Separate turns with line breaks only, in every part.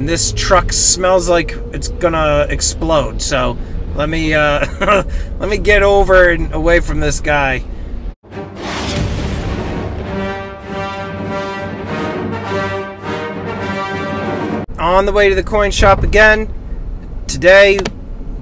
and this truck smells like it's gonna explode. So let me let me get over and away from this guy. On the way to the coin shop again. Today,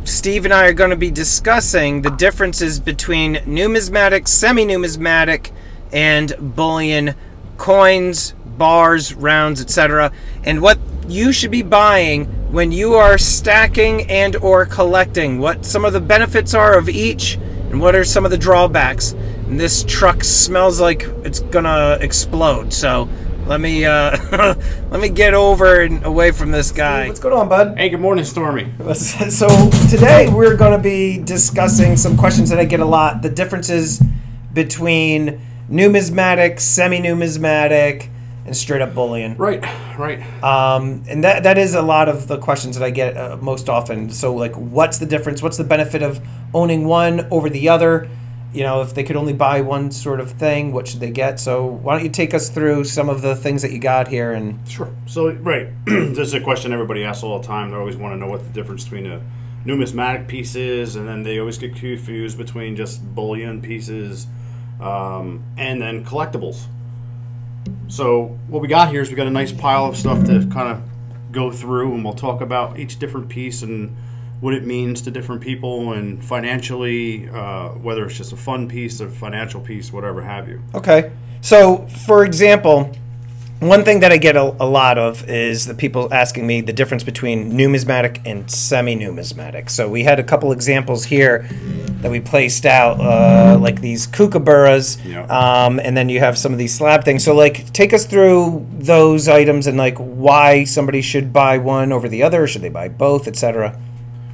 Steve and I are going to be discussing the differences between numismatic, semi-numismatic, and bullion coins, bars, rounds, etc., and what you should be buying when you are stacking and or collecting, what some of the benefits are of each, and what are some of the drawbacks. And this truck smells like it's gonna explode, so let me let me get over and away from this guy.
What's going on, bud?
Hey, good morning, Stormy.
So today we're going to be discussing some questions that I get a lot. The differences between numismatic, semi-numismatic, and straight up bullion.
Right.
And that is a lot of the questions that I get most often. So like, what's the difference? What's the benefit of owning one over the other? You know, if they could only buy one sort of thing, what should they get? So why don't you take us through some of the things that you got here? And
Sure. So, right, this is a question everybody asks all the time. They always want to know what the difference between a numismatic piece is, and then they always get confused between just bullion pieces and then collectibles. So what we got here is we got a nice pile of stuff to kind of go through, and we'll talk about each different piece and what it means to different people, and financially, whether it's just a fun piece, a financial piece, whatever have you.
okay, so for example, one thing that I get a lot of is the people asking me the difference between numismatic and semi-numismatic. So we had a couple examples here that we placed out, like these kookaburras,
Yeah.
and then you have some of these slab things. So like, take us through those items and like why somebody should buy one over the other, or should they buy both, etc.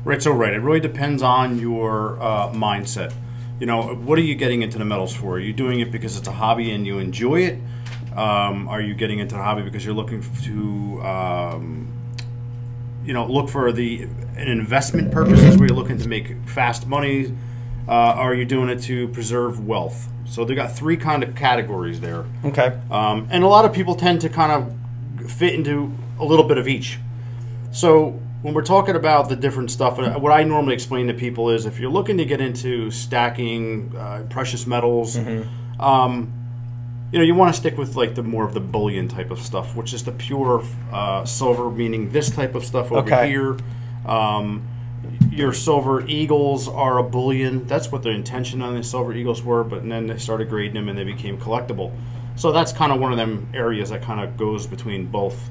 Right, so it really depends on your mindset. You know, what are you getting into the metals for? Are you doing it because it's a hobby and you enjoy it? Are you getting into the hobby because you're looking to, you know, look for an investment purposes where you're looking to make fast money? Are you doing it to preserve wealth? So they got three kind of categories there.
Okay.
And a lot of people tend to kind of fit into a little bit of each. So when we're talking about the different stuff, what I normally explain to people is if you're looking to get into stacking precious metals, you know, you want to stick with like the more of the bullion type of stuff, which is the pure silver, meaning this type of stuff over here. Your silver eagles are a bullion. That's what the intention on the silver eagles were, but then they started grading them and they became collectible. So that's kind of one of them areas that kind of goes between both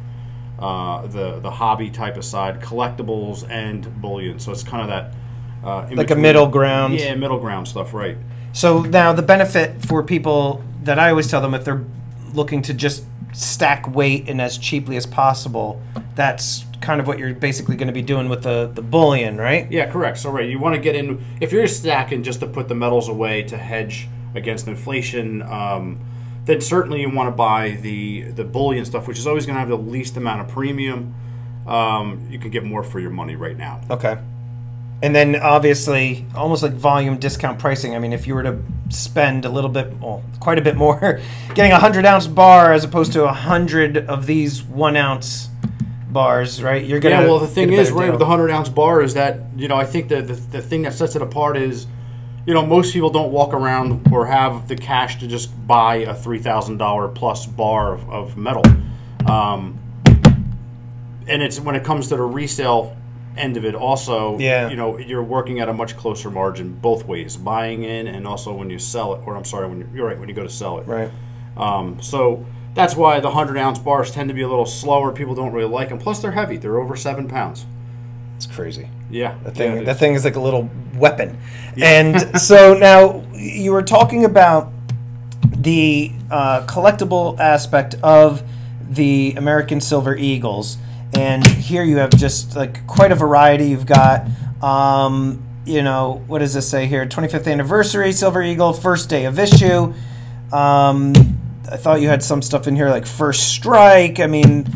the hobby type of side, collectibles and bullion. So it's kind of that
like a middle ground.
Yeah, middle ground stuff, right.
So now the benefit for people that I always tell them, if they're looking to just stack weight and as cheaply as possible, that's kind of what you're basically going to be doing with the bullion, right?
Yeah, correct. So right, you want to get in, if you're stacking just to put the metals away to hedge against inflation, then certainly you want to buy the bullion stuff, which is always going to have the least amount of premium. You can get more for your money right now.
Okay. And then obviously, almost like volume discount pricing. I mean, if you were to spend a little bit, well, quite a bit more, getting a 100-ounce bar as opposed to 100 of these 1-ounce bars, right? You're gonna.
Yeah. Well, the thing is, right, with the 100-ounce bar is that, you know, I think the thing that sets it apart is, you know, most people don't walk around or have the cash to just buy a $3,000 plus bar of metal, and it's when it comes to the resale end of it also,
yeah,
you know, you're working at a much closer margin both ways, buying in and also when you sell it, or I'm sorry, when you're right, when you go to sell it,
right.
So that's why the 100-ounce bars tend to be a little slower. People don't really like them, plus they're heavy. They're over 7 pounds.
It's crazy.
Yeah,
that thing is like a little weapon. Yeah. And so now you were talking about the collectible aspect of the American Silver Eagles. And here you have just like quite a variety. You've got, you know, what does this say here? 25th anniversary, Silver Eagle, first day of issue. I thought you had some stuff in here like First Strike. I mean,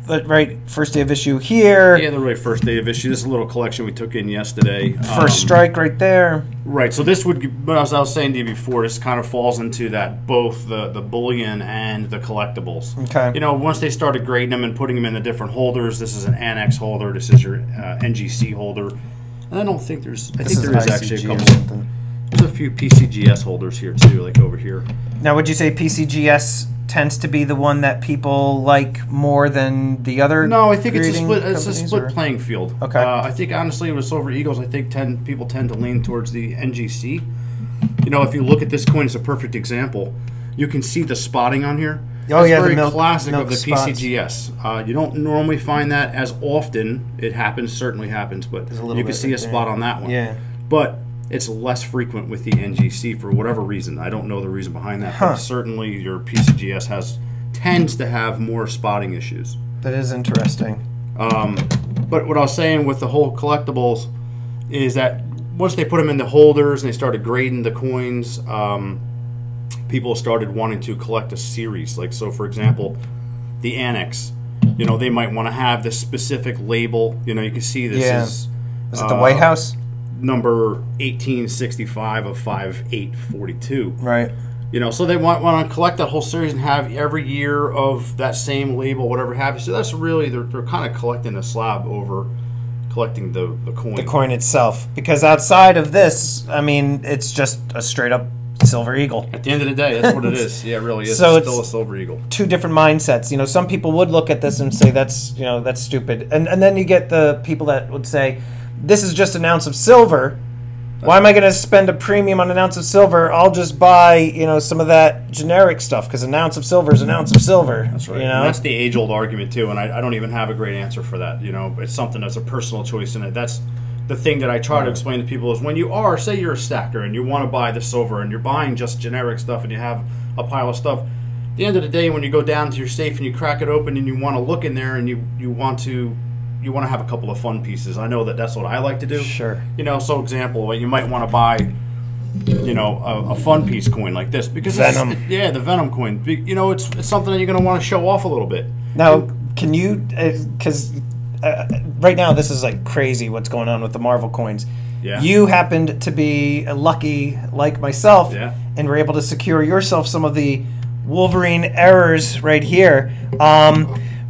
right, first day of issue here.
Yeah, the really first day of issue. This is a little collection we took in yesterday.
First strike right there.
Right, so this would, as I was saying to you before, this kind of falls into that, both the bullion and the collectibles.
Okay.
You know, once they started grading them and putting them in the different holders, this is an annex holder, this is your NGC holder, and I don't think there's, I think there is actually a couple, there's a few PCGS holders here too, like over here.
Now, would you say PCGS tends to be the one that people like more than the other?
No, I think it's a split
or?
playing field.
Okay.
I think honestly with Silver Eagles, I think people tend to lean towards the NGC. You know, if you look at this coin, it's a perfect example. You can see the spotting on here.
Oh,
That's
yeah,
very
the milk,
classic
milk
of the
spots.
PCGS. You don't normally find that as often. It happens, certainly happens, but you can see a spot on that one.
Yeah.
But it's less frequent with the NGC for whatever reason. I don't know the reason behind that, but certainly your PCGS tends to have more spotting issues.
That is interesting.
But what I was saying with the whole collectibles is that once they put them in the holders and they started grading the coins, people started wanting to collect a series. Like, so for example, the annex, you know, they might want to have this specific label. You know, you can see this
is it the White House?
Number 1865 of 5842.
Right.
You know, so they want to collect that whole series and have every year of that same label, whatever have you. So that's really, they're kind of collecting a slab over collecting the coin.
The coin itself. Because outside of this, I mean, it's just a straight up Silver Eagle.
At the end of the day, that's what it is. Yeah, it really is.
So
it's still a Silver Eagle.
Two different mindsets. You know, some people would look at this and say that's, you know, that's stupid. And then you get the people that would say, this is just an ounce of silver. Why am I going to spend a premium on an ounce of silver? I'll just buy, you know, some of that generic stuff because an ounce of silver is an ounce of silver.
That's right.
You know?
And that's the age-old argument too, and I don't even have a great answer for that. You know, it's something that's a personal choice, and that's the thing that I try to explain to people is when you are, say you're a stacker and you want to buy the silver and you're buying just generic stuff and you have a pile of stuff. At the end of the day, when you go down to your safe and you crack it open and you want to look in there and you want to have a couple of fun pieces. I know that's what I like to do.
Sure.
You know, so example, you might want to buy, you know, a fun piece coin like this because
Venom.
The Venom coin. You know, it's something that you're going to want to show off a little bit.
Now, can you? Because right now this is like crazy what's going on with the Marvel coins.
Yeah.
You happened to be lucky, like myself, and were able to secure yourself some of the Wolverine Errors right here.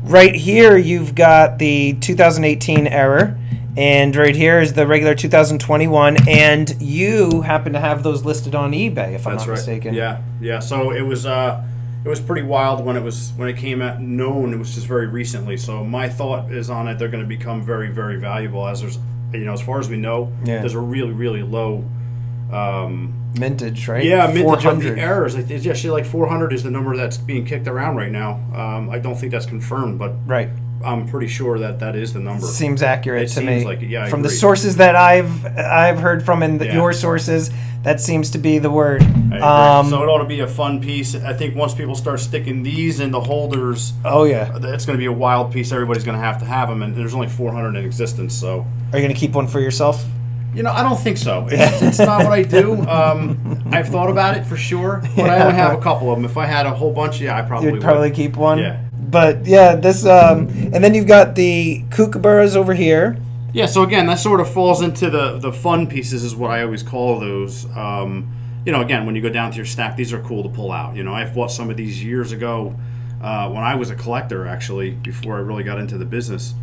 Right here, you've got the 2018 error, and right here is the regular 2021, and you happen to have those listed on eBay, if I'm not mistaken.
Yeah. So it was pretty wild when it came out known. It was just very recently. So my thought is on it. They're going to become very, very valuable as there's, you know, as far as we know, there's a really, really low.
Mintage, right?
Yeah, mintage
400.
of the errors. It's actually like 400 is the number that's being kicked around right now. I don't think that's confirmed, but I'm pretty sure that is the number.
Seems accurate to me.
Like it. Yeah,
from the sources that I've heard from and your sources, that seems to be the word.
So it ought to be a fun piece. I think once people start sticking these in the holders, it's going to be a wild piece. Everybody's going to have them, and there's only 400 in existence. So,
are you going to keep one for yourself?
You know, I don't think so. It's not what I do. I've thought about it for sure, but I only have a couple of them. If I had a whole bunch, I probably
would. You'd probably keep one?
Yeah.
But, yeah, this, and then you've got the kookaburras over here.
Yeah, so again, that sort of falls into the fun pieces is what I always call those. You know, again, when you go down to your stack, these are cool to pull out. You know, I've bought some of these years ago when I was a collector, actually, before I really got into the business.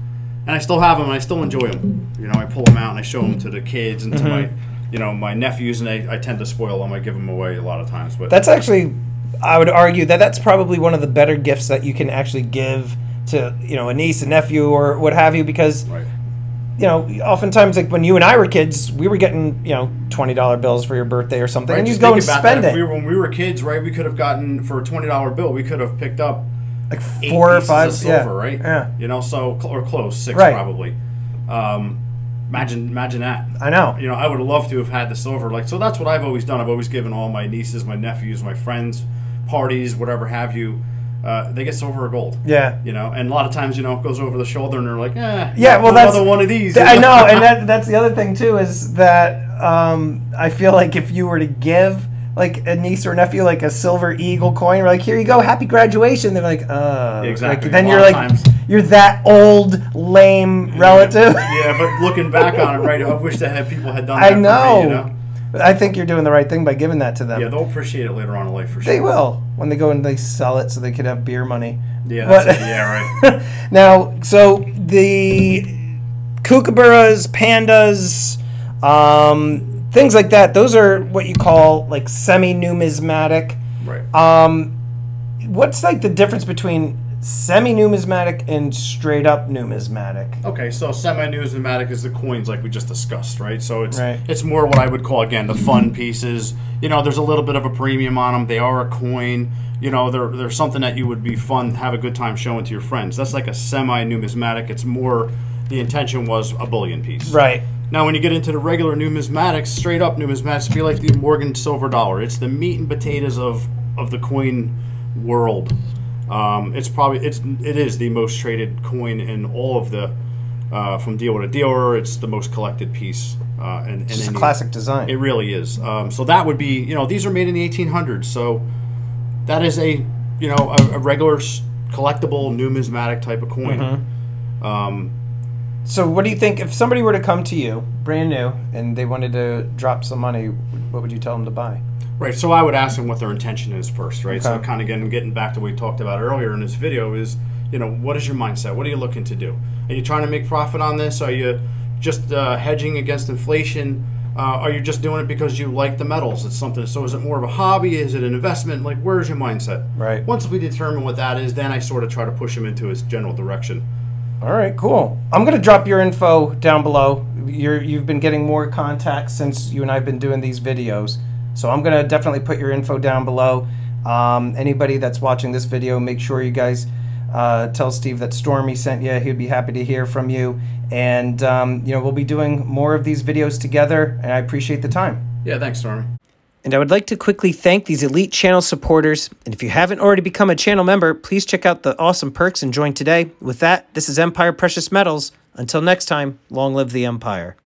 And I still have them, and I still enjoy them. You know, I pull them out, and I show them to the kids and to my, you know, my nephews, and I tend to spoil them. I give them away a lot of times. But
that's actually, I would argue that's probably one of the better gifts that you can actually give to, you know, a niece, a nephew, or what have you, because, you know, oftentimes, like when you and I were kids, we were getting, you know, $20 bills for your birthday or something, and you go and spend it.
When we were kids, right, we could have gotten, for a $20 bill, we could have picked up
like 4 or 5
of silver, right?
Yeah.
You know, so or close 6 probably. Imagine that.
I know.
You know, I would love to have had the silver. Like, so that's what I've always done. I've always given all my nieces, my nephews, my friends, parties, whatever have you. They get silver or gold.
Yeah.
You know, and a lot of times, you know, it goes over the shoulder, and they're like,
yeah. Well, that's
another one of these.
I know, and that's the other thing too is that I feel like if you were to give like a niece or nephew like a Silver Eagle coin, we're like, here you go, happy graduation. They're like,
exactly.
Like, then you're that old, lame relative.
Yeah, but looking back on it, right, I wish that people had done
I
that
know.
for me, you know?
I think you're doing the right thing by giving that to them.
Yeah, they'll appreciate it later on in life for sure.
They will when they go and they sell it so they could have beer money.
Yeah, that's it. Yeah, right.
Now, so the kookaburras, pandas, things like that, those are what you call like semi-numismatic.
Right.
What's like the difference between semi-numismatic and straight up numismatic?
Okay, so semi-numismatic is the coins like we just discussed, right? So it's
Right.
it's more what I would call, again, the fun pieces. You know, there's a little bit of a premium on them. They are a coin. You know, they're something that you would be fun, have a good time showing to your friends. That's like a semi-numismatic. It's more, the intention was a bullion piece.
Right.
Now, when you get into the regular numismatics, straight up numismatics, feel like the Morgan silver dollar. It's the meat and potatoes of the coin world. It is the most traded coin in all of the from dealer to dealer. It's the most collected piece. And
It's just a classic design.
It really is. So that would be, you know, these are made in the 1800s. So that is a regular collectible numismatic type of coin.
Mm-hmm. So what do you think if somebody were to come to you brand new and they wanted to drop some money? What would you tell them to buy?
Right, so I would ask them what their intention is first, right?
Okay.
So kind of getting back to what we talked about earlier in this video is, you know, what is your mindset? What are you looking to do? Are you trying to make profit on this? Are you just hedging against inflation? Are you just doing it because you like the metals? It's something. So is it more of a hobby? Is it an investment? Like, where's your mindset?
Right.
Once we determine what that is, then I sort of try to push him into his general direction.
All right, cool. I'm going to drop your info down below. You've been getting more contacts since you and I have been doing these videos. So I'm going to definitely put your info down below. Anybody that's watching this video, make sure you guys tell Steve that Stormy sent you. He'd be happy to hear from you. And, we'll be doing more of these videos together, and I appreciate the time.
Yeah, thanks, Stormy.
And I would like to quickly thank these elite channel supporters. And if you haven't already become a channel member, please check out the awesome perks and join today. With that, this is Empire Precious Metals. Until next time, long live the Empire.